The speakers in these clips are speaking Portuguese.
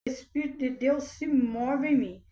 Espírito de Deus se move em mim.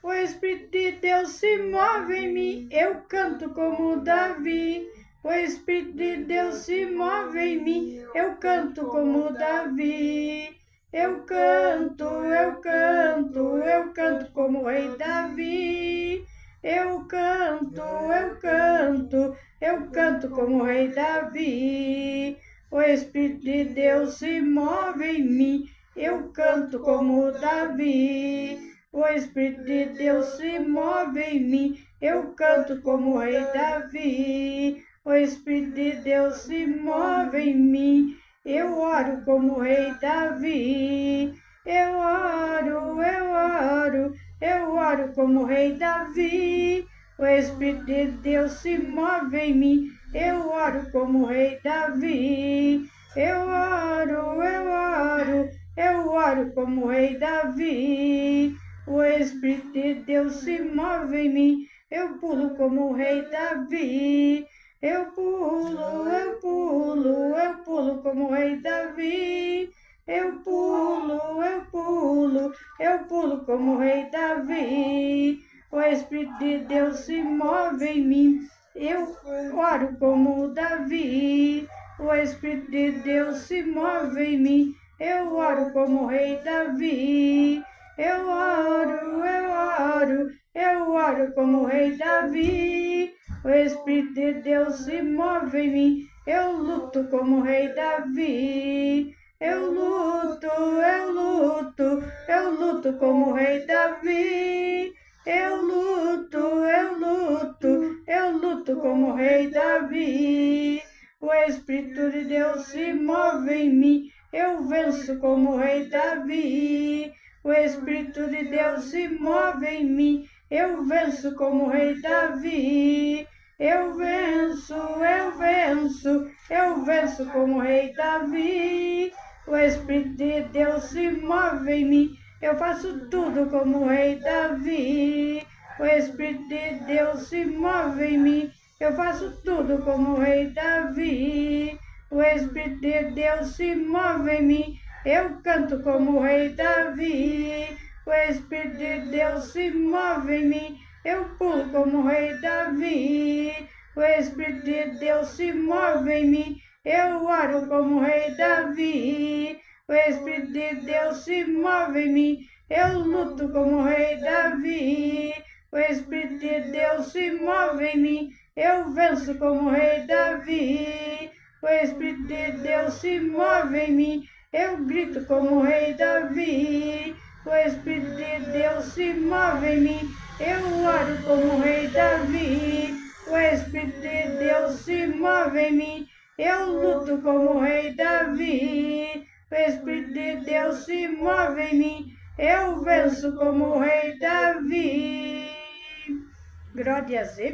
O Espírito de Deus se move em mim. Eu canto como Davi. O Espírito de Deus se move em mim. Eu canto como Davi. Eu canto, eu canto, eu canto como o rei Davi. Eu canto, eu canto, eu canto como o rei Davi. O Espírito de Deus se move em mim. Eu canto como Davi. O Espírito de Deus se move em mim. Eu canto como o rei Davi. O Espírito de Deus se move em mim. Eu oro como o rei Davi. Eu oro, eu oro, eu oro como o rei Davi. O Espírito de Deus se move em mim. Eu oro como o rei Davi. Eu oro, eu oro, eu oro como o rei Davi. O Espírito de Deus se move em mim. Eu pulo como o rei Davi. Eu pulo, eu pulo, eu pulo como o rei Davi. Eu pulo, eu pulo, eu pulo como o rei Davi. O Espírito de Deus se move em mim. Eu oro como Davi. O Espírito de Deus se move em mim. Eu oro como o rei Davi. Eu oro, eu oro, eu oro como o rei Davi. O Espírito de Deus se move em mim. Eu luto como o rei Davi. Eu luto, eu luto, eu luto como o rei Davi. Eu luto, eu luto, eu luto como o rei Davi. O Espírito de Deus se move em mim. Eu venço como o rei Davi. O Espírito de Deus se move em mim. Eu venço como o rei Davi. Eu venço, eu venço, eu venço como o rei Davi. O Espírito de Deus se move em mim. Eu faço tudo como o rei Davi. O Espírito de Deus se move em mim. Eu faço tudo como o rei Davi. O Espírito de Deus se move em mim. Eu canto como o rei Davi. O Espírito de Deus se move em mim. Eu pulo como o rei Davi. O Espírito de Deus se move em mim. Eu oro como o rei Davi. O Espírito de Deus se move em mim. Eu luto como o rei Davi. O Espírito de Deus se move em mim. Eu venço como o rei Davi. O Espírito de Deus se move em mim. Eu grito como o rei Davi. O Espírito de Deus se move em mim. Eu oro como o rei Davi. O Espírito de Deus se move em mim. Eu luto como o rei Davi. O Espírito de Deus se move em mim. Eu venço como o rei Davi.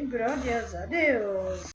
Glórias a Deus.